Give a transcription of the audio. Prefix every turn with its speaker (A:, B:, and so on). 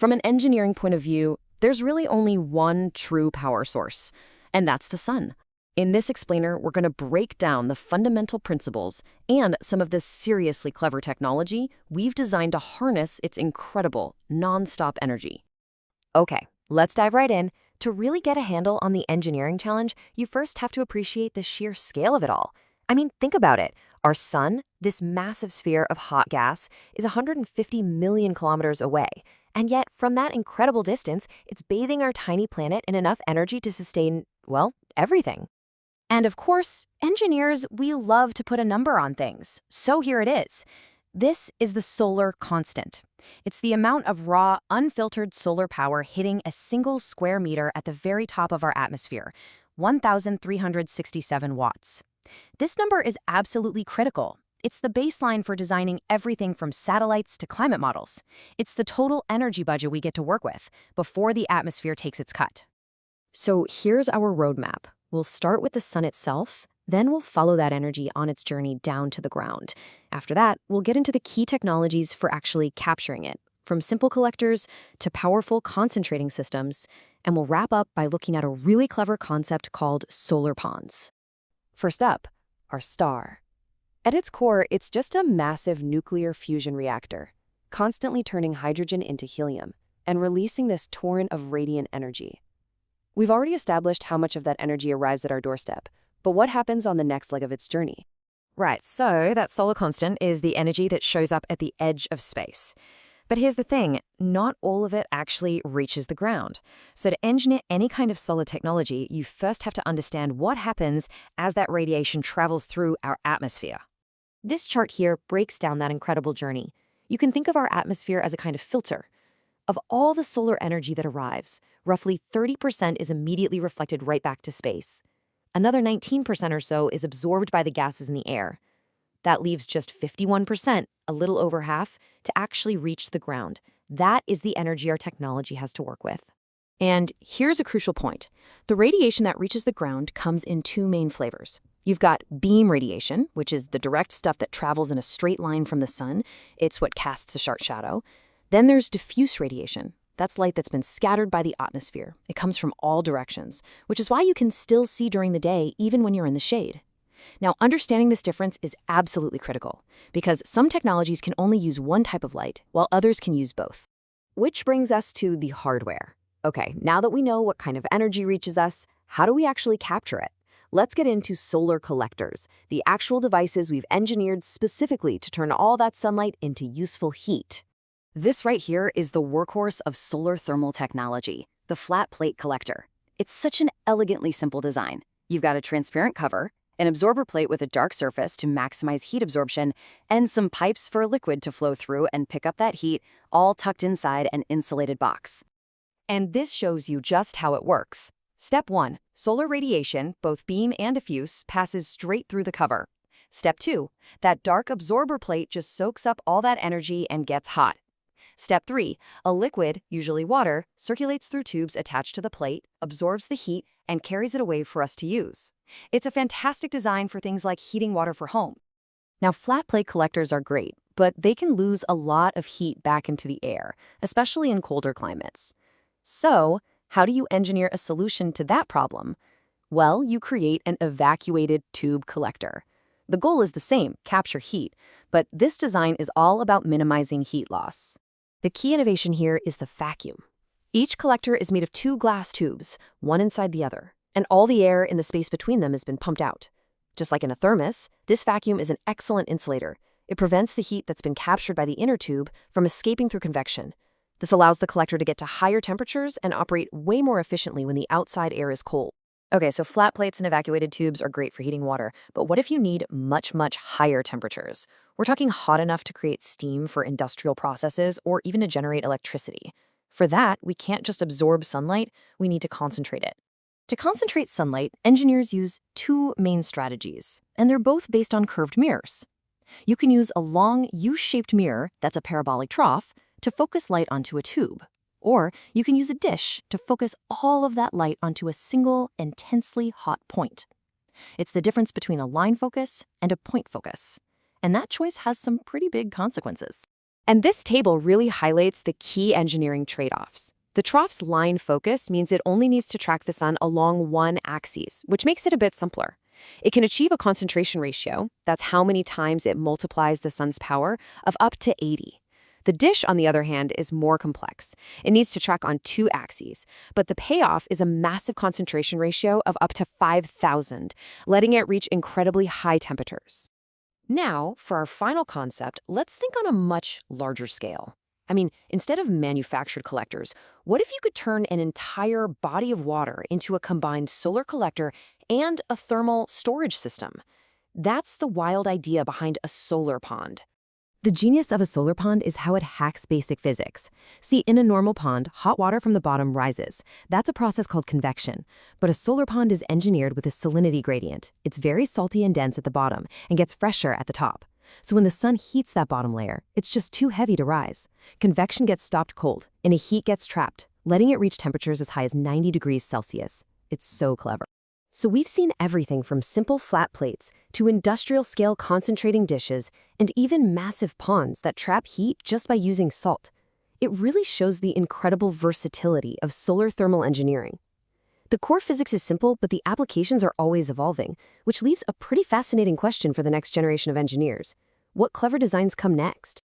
A: From an engineering point of view, there's really only one true power source, and that's the sun. In this explainer, we're going to break down the fundamental principles and some of this seriously clever technology we've designed to harness its incredible, non-stop energy.
B: Okay, let's dive right in. To really get a handle on the engineering challenge, you first have to appreciate the sheer scale of it all. I mean, think about it. Our sun, this massive sphere of hot gas, is 150 million kilometers away. And yet, from that incredible distance, it's bathing our tiny planet in enough energy to sustain, well, everything.
C: And of course, engineers, we love to put a number on things. So here it is. This is the solar constant. It's the amount of raw, unfiltered solar power hitting a single square meter at the very top of our atmosphere, 1,367 watts. This number is absolutely critical. It's the baseline for designing everything from satellites to climate models. It's the total energy budget we get to work with before the atmosphere takes its cut.
B: So here's our roadmap. We'll start with the sun itself, then we'll follow that energy on its journey down to the ground. After that, we'll get into the key technologies for actually capturing it, from simple collectors to powerful concentrating systems, and we'll wrap up by looking at a really clever concept called solar ponds. First up, our star. At its core, it's just a massive nuclear fusion reactor, constantly turning hydrogen into helium and releasing this torrent of radiant energy. We've already established how much of that energy arrives at our doorstep, but what happens on the next leg of its journey? Right, so that solar constant is the energy that shows up at the edge of space. But here's the thing, not all of it actually reaches the ground. So to engineer any kind of solar technology, you first have to understand what happens as that radiation travels through our atmosphere. This chart here breaks down that incredible journey. You can think of our atmosphere as a kind of filter. Of all the solar energy that arrives, roughly 30% is immediately reflected right back to space. Another 19% or so is absorbed by the gases in the air. That leaves just 51%, a little over half, to actually reach the ground. That is the energy our technology has to work with. And here's a crucial point. The radiation that reaches the ground comes in two main flavors. You've got beam radiation, which is the direct stuff that travels in a straight line from the sun. It's what casts a sharp shadow. Then there's diffuse radiation. That's light that's been scattered by the atmosphere. It comes from all directions, which is why you can still see during the day even when you're in the shade. Now, understanding this difference is absolutely critical, because some technologies can only use one type of light, while others can use both. Which brings us to the hardware. Okay, now that we know what kind of energy reaches us, how do we actually capture it? Let's get into solar collectors, the actual devices we've engineered specifically to turn all that sunlight into useful heat. This right here is the workhorse of solar thermal technology, the flat plate collector. It's such an elegantly simple design. You've got a transparent cover, an absorber plate with a dark surface to maximize heat absorption, and some pipes for a liquid to flow through and pick up that heat, all tucked inside an insulated box. And this shows you just how it works. Step 1. Solar radiation, both beam and diffuse, passes straight through the cover. Step 2. That dark absorber plate just soaks up all that energy and gets hot. Step 3. A liquid, usually water, circulates through tubes attached to the plate, absorbs the heat, and carries it away for us to use. It's a fantastic design for things like heating water for home. Now, flat plate collectors are great, but they can lose a lot of heat back into the air, especially in colder climates. So, how do you engineer a solution to that problem? Well, you create an evacuated tube collector. The goal is the same, capture heat, but this design is all about minimizing heat loss. The key innovation here is the vacuum. Each collector is made of two glass tubes, one inside the other, and all the air in the space between them has been pumped out. Just like in a thermos, this vacuum is an excellent insulator. It prevents the heat that's been captured by the inner tube from escaping through convection. This allows the collector to get to higher temperatures and operate way more efficiently when the outside air is cold. Okay, so flat plates and evacuated tubes are great for heating water, but what if you need much, much higher temperatures? We're talking hot enough to create steam for industrial processes or even to generate electricity. For that, we can't just absorb sunlight, we need to concentrate it. To concentrate sunlight, engineers use two main strategies, and they're both based on curved mirrors. You can use a long U-shaped mirror, that's a parabolic trough, to focus light onto a tube. Or you can use a dish to focus all of that light onto a single, intensely hot point. It's the difference between a line focus and a point focus. And that choice has some pretty big consequences. And this table really highlights the key engineering trade-offs. The trough's line focus means it only needs to track the sun along one axis, which makes it a bit simpler. It can achieve a concentration ratio, that's how many times it multiplies the sun's power, of up to 80. The dish, on the other hand, is more complex. It needs to track on two axes, but the payoff is a massive concentration ratio of up to 5,000, letting it reach incredibly high temperatures. Now, for our final concept, let's think on a much larger scale. I mean, instead of manufactured collectors, what if you could turn an entire body of water into a combined solar collector and a thermal storage system? That's the wild idea behind a solar pond.
A: The genius of a solar pond is how it hacks basic physics. See, in a normal pond, hot water from the bottom rises. That's a process called convection. But a solar pond is engineered with a salinity gradient. It's very salty and dense at the bottom and gets fresher at the top. So when the sun heats that bottom layer, it's just too heavy to rise. Convection gets stopped cold, and a heat gets trapped, letting it reach temperatures as high as 90 degrees Celsius. It's so clever.
B: So we've seen everything from simple flat plates to industrial-scale concentrating dishes and even massive ponds that trap heat just by using salt. It really shows the incredible versatility of solar thermal engineering. The core physics is simple, but the applications are always evolving, which leaves a pretty fascinating question for the next generation of engineers. What clever designs come next?